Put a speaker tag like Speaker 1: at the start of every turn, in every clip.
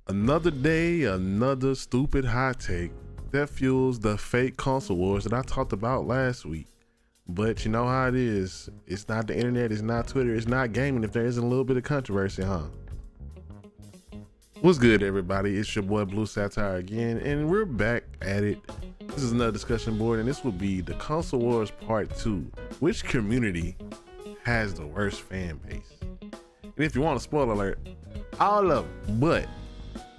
Speaker 1: Another day, another stupid hot take that fuels the fake console wars that I talked about last week. But you know how it is. It's not the internet, it's not Twitter, it's not gaming if there isn't a little bit of controversy, huh? What's good, everybody? It's your boy Blue Satire again, and we're back at it. This is another discussion board, and this will be the Console Wars Part 2. Which community has the worst fan base? And if you want a spoiler alert, all of them, but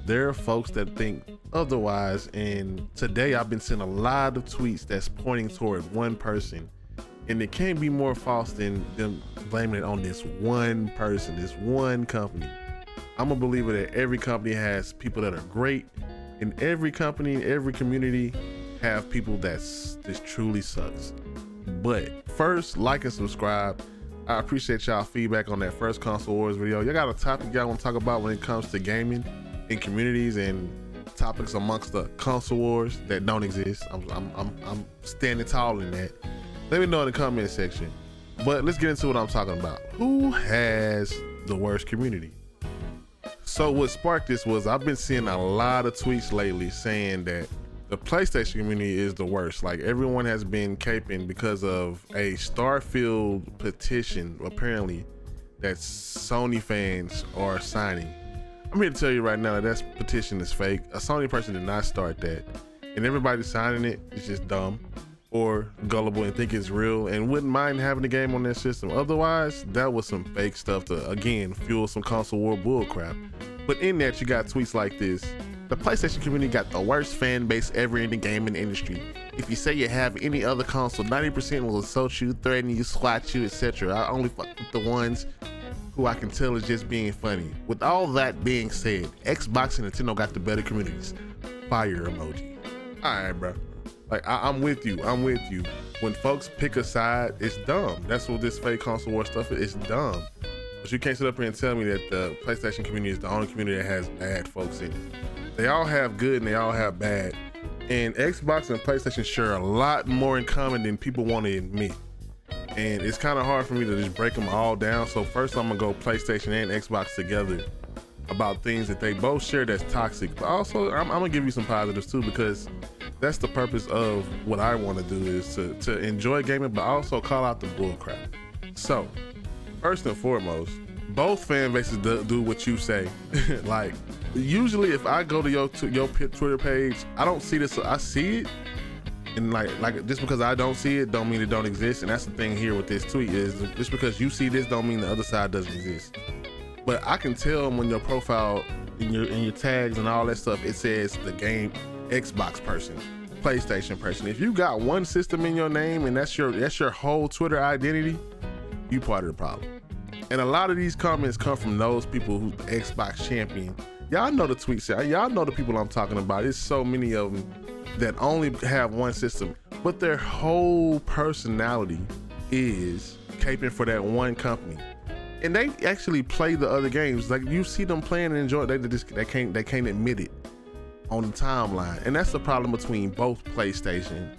Speaker 1: there are folks that think otherwise, and today I've been seeing a lot of tweets that's pointing toward one person, and it can't be more false than them blaming it on this one person, this one company. I'm a believer that every company has people that are great, and every company, every community have people this truly sucks. But first, like and subscribe. I appreciate y'all feedback on that first Console Wars video. Y'all got a topic y'all want to talk about when it comes to gaming in communities and topics amongst the console wars that don't exist? I'm standing tall in that. Let me know in the comment section. But let's get into what I'm talking about. Who has the worst community? So what sparked this was I've been seeing a lot of tweets lately saying that the PlayStation community is the worst. Like, everyone has been caping because of a Starfield petition, apparently, that Sony fans are signing. I'm here to tell you right now that petition is fake. A Sony person did not start that, and everybody signing it is just dumb or gullible and think it's real and wouldn't mind having the game on their system. Otherwise, that was some fake stuff to, again, fuel some console war bullcrap. But in that, you got tweets like this: the PlayStation community got the worst fan base ever in the gaming industry. If you say you have any other console, 90% will assault you, threaten you, swat you, etc. I only fuck with the ones who I can tell is just being funny. With all that being said, Xbox and Nintendo got the better communities. Fire emoji. Alright, bro. Like, I'm with you. When folks pick a side, it's dumb. That's what this fake console war stuff is. It's dumb. But you can't sit up here and tell me that the PlayStation community is the only community that has bad folks in it. They all have good and they all have bad. And Xbox and PlayStation share a lot more in common than people want to admit. And it's kind of hard for me to just break them all down. So first I'm gonna go PlayStation and Xbox together about things that they both share that's toxic. But also I'm gonna give you some positives too, because that's the purpose of what I want to do, is to enjoy gaming, but also call out the bullcrap. So first and foremost, both fan bases do what you say. Like, usually if I go to your Twitter page, I don't see this. I see it, and like just because I don't see it don't mean it don't exist. And that's the thing here with this tweet, is just because you see this don't mean the other side doesn't exist. But I can tell when your profile, in your tags and all that stuff, it says the game Xbox person, PlayStation person. If you got one system in your name and that's your whole Twitter identity, you part of the problem. And a lot of these comments come from those people who Xbox champion. Y'all know the tweets, y'all know the people I'm talking about. There's so many of them that only have one system, but their whole personality is caping for that one company. And they actually play the other games. Like, you see them playing and enjoy it, they can't admit it on the timeline. And that's the problem between both PlayStation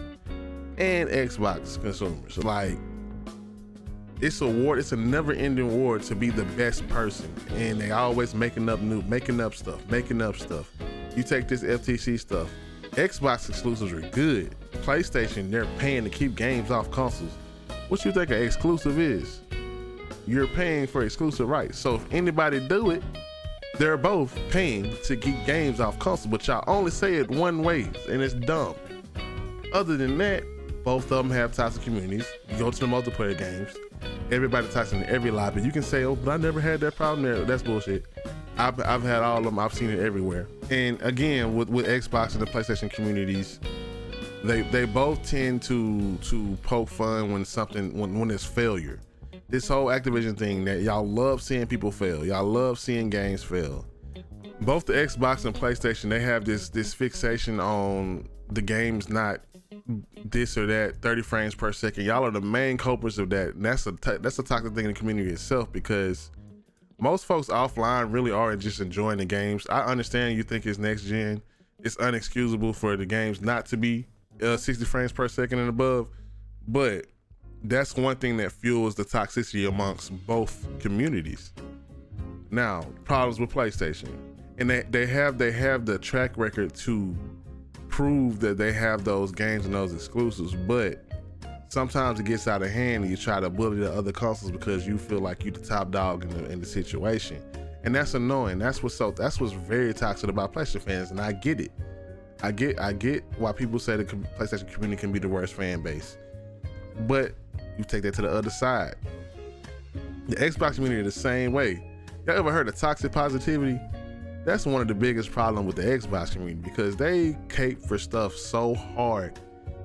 Speaker 1: and Xbox consumers. Like, it's a never-ending war to be the best person, and they always making up stuff. You take this FTC stuff, Xbox exclusives are good. PlayStation, they're paying to keep games off consoles. What you think an exclusive is? You're paying for exclusive rights. So if anybody do it, they're both paying to keep games off console, but y'all only say it one way, and it's dumb. Other than that, both of them have toxic communities. You go to the multiplayer games, everybody toxic in every lobby. You can say, oh, but I never had that problem there. That's bullshit. I've had all of them. I've seen it everywhere. And again, with Xbox and the PlayStation communities, they both tend to poke fun when there's failure. This whole Activision thing, that y'all love seeing people fail. Y'all love seeing games fail. Both the Xbox and PlayStation, they have this fixation on the games not this or that, 30 frames per second. Y'all are the main culprits of that. And that's a toxic thing in the community itself, because most folks offline really are just enjoying the games. I understand you think it's next gen. It's unexcusable for the games not to be 60 frames per second and above, but that's one thing that fuels the toxicity amongst both communities. Now, problems with PlayStation. and they have the track record to prove that they have those games and those exclusives, but sometimes it gets out of hand and you try to bully the other consoles because you feel like you're the top dog in the situation. And that's annoying. That's what's very toxic about PlayStation fans, and I get it. I get why people say the PlayStation community can be the worst fan base. But you take that to the other side. The Xbox community the same way. Y'all ever heard of toxic positivity? That's one of the biggest problems with the Xbox community, because they cape for stuff so hard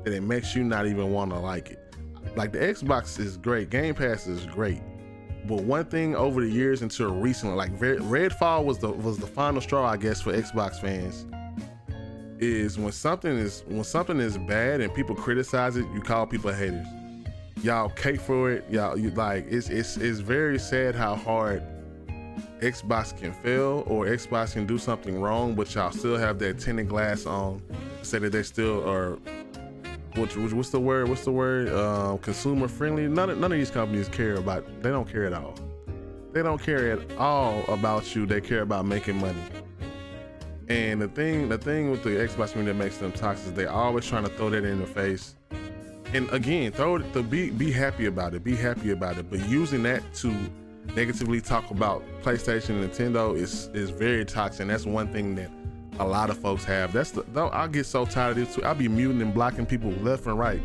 Speaker 1: that it makes you not even want to like it. Like, the Xbox is great, Game Pass is great, but one thing over the years until recently, like Redfall was the final straw, I guess, for Xbox fans, is when something is bad and people criticize it, you call people haters. Y'all cape for it. It's very sad how hard Xbox can fail or Xbox can do something wrong, but y'all still have that tinted glass on, say that they still are, what's the word? Consumer friendly. None of these companies care about, they don't care at all. They don't care at all about you. They care about making money. And the thing with the Xbox community that makes them toxic is they always trying to throw that in the face. And again, be happy about it. Be happy about it. But using that to negatively talk about PlayStation and Nintendo is very toxic. And that's one thing that a lot of folks have. I'll get so tired of this too. I'll be muting and blocking people left and right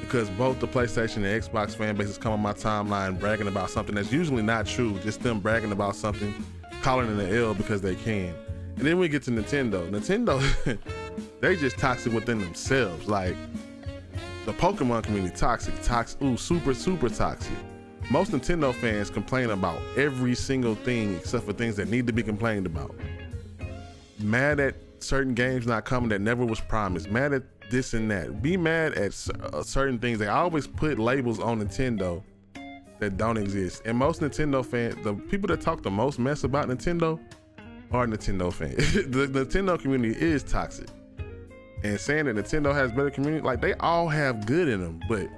Speaker 1: because both the PlayStation and Xbox fan bases come on my timeline bragging about something that's usually not true. Just them bragging about something, calling it an L because they can. And then we get to Nintendo. Nintendo, they just toxic within themselves. Like, the Pokemon community, toxic, super, super toxic. Most Nintendo fans complain about every single thing except for things that need to be complained about. Mad at certain games not coming that never was promised. Mad at this and that. Be mad at certain things. They always put labels on Nintendo that don't exist. And most Nintendo fans, the people that talk the most mess about Nintendo are Nintendo fans. The Nintendo community is toxic. And saying that Nintendo has better community, like, they all have good in them, but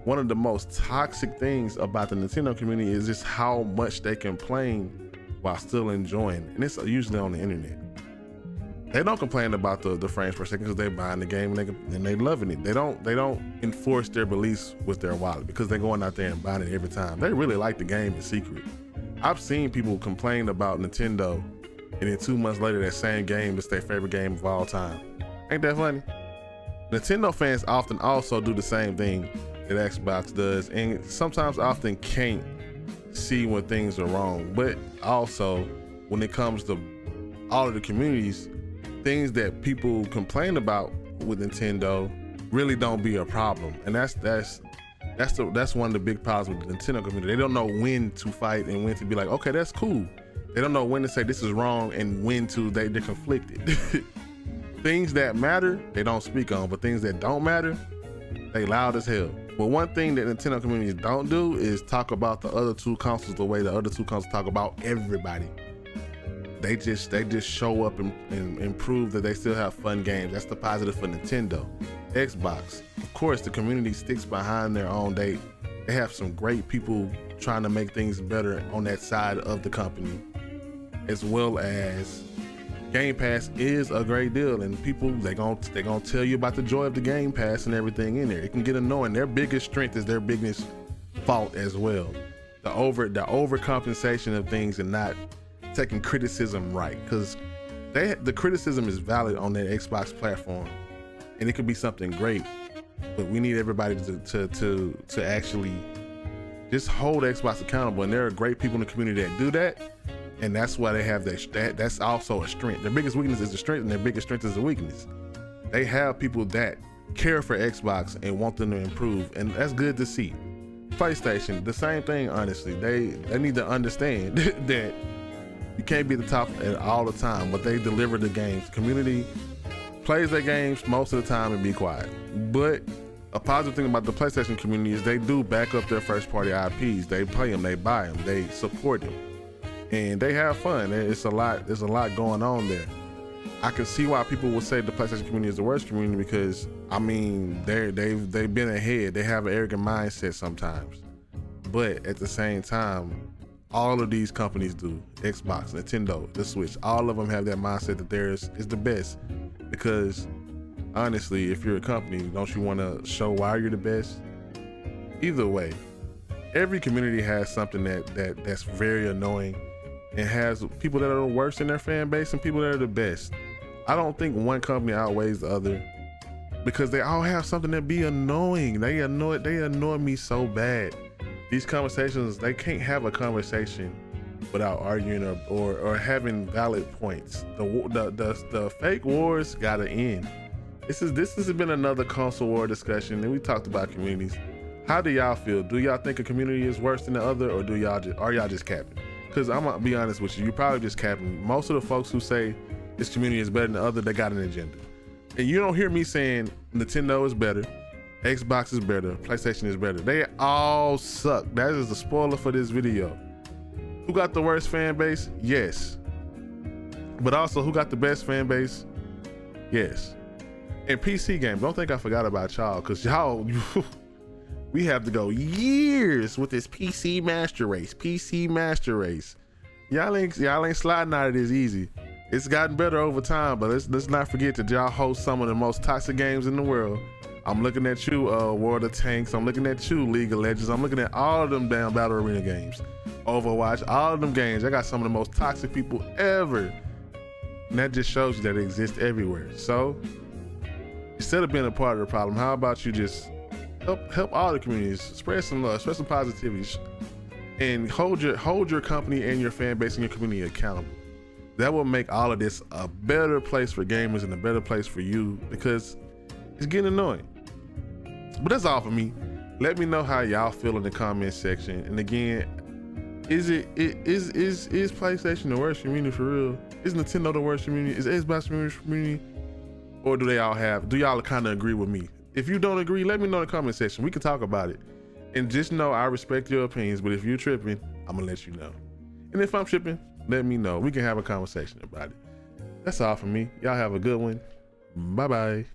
Speaker 1: one of the most toxic things about the Nintendo community is just how much they complain while still enjoying. And it's usually on the internet. They don't complain about the frames per second because they're buying the game and they loving it. They don't enforce their beliefs with their wallet because they're going out there and buying it every time. They really like the game in secret. I've seen people complain about Nintendo and then 2 months later that same game is their favorite game of all time. Ain't that funny? Nintendo fans often also do the same thing that Xbox does, and sometimes often can't see when things are wrong. But also, when it comes to all of the communities, things that people complain about with Nintendo really don't be a problem. And that's one of the big problems with the Nintendo community. They don't know when to fight and when to be like, okay, that's cool. They don't know when to say this is wrong and when to, they're conflicted. Things that matter, they don't speak on, but things that don't matter, they loud as hell. But one thing that Nintendo communities don't do is talk about the other two consoles the way the other two consoles talk about everybody. They just show up and prove that they still have fun games. That's the positive for Nintendo. Xbox, of course, the community sticks behind their own. They have some great people trying to make things better on that side of the company, as well as Game Pass is a great deal, and people they gonna tell you about the joy of the Game Pass and everything in there. It can get annoying. Their biggest strength is their biggest fault as well. The overcompensation of things and not taking criticism right, because the criticism is valid on their Xbox platform, and it could be something great. But we need everybody to actually just hold Xbox accountable, and there are great people in the community that do that. And that's why they have that's also a strength. Their biggest weakness is the strength, and their biggest strength is the weakness. They have people that care for Xbox and want them to improve, and that's good to see. PlayStation, the same thing, honestly. They need to understand that you can't be at the top all the time, but they deliver the games. The community plays their games most of the time and be quiet. But a positive thing about the PlayStation community is they do back up their first party IPs. They play them, they buy them, they support them. And they have fun. There's a lot going on there. I can see why people would say the PlayStation community is the worst community, because I mean they've been ahead. They have an arrogant mindset sometimes, but at the same time, all of these companies do. Xbox, Nintendo, the Switch, all of them have that mindset that theirs is the best. Because honestly, if you're a company, don't you want to show why you're the best? Either way, every community has something that's very annoying and has people that are the worst in their fan base and people that are the best. I don't think one company outweighs the other because they all have something that be annoying. They annoy me so bad. These conversations, they can't have a conversation without arguing or having valid points. The fake wars gotta end. This has been another console war discussion, and we talked about communities. How do y'all feel? Do y'all think a community is worse than the other, or are y'all just capping? Because I'm gonna be honest with you, you're probably just capping. Most of the folks who say this community is better than the other, they got an agenda. And you don't hear me saying Nintendo is better, Xbox is better, PlayStation is better. They all suck. That is the spoiler for this video. Who got the worst fan base? Yes. But also, who got the best fan base? Yes. And PC games, don't think I forgot about y'all, because y'all, we have to go years with this PC master race. Y'all ain't sliding out of this easy. It's gotten better over time, but let's not forget that y'all host some of the most toxic games in the world. I'm looking at you, World of Tanks. I'm looking at you, League of Legends. I'm looking at all of them damn Battle Arena games. Overwatch, all of them games. I got some of the most toxic people ever. And that just shows you that it exists everywhere. So instead of being a part of the problem, how about you just help all the communities, spread some love, spread some positivity, and hold your company and your fan base and your community accountable. That will make all of this a better place for gamers and a better place for you, because it's getting annoying. But that's all for me. Let me know how y'all feel in the comment section. And again, is PlayStation the worst community for real? Is Nintendo the worst community? Is Xbox the worst community? Or do y'all kind of agree with me? If you don't agree, let me know in the comment section. We can talk about it. And just know I respect your opinions, but if you're tripping, I'm gonna let you know. And if I'm tripping, let me know. We can have a conversation about it. That's all for me. Y'all have a good one. Bye-bye.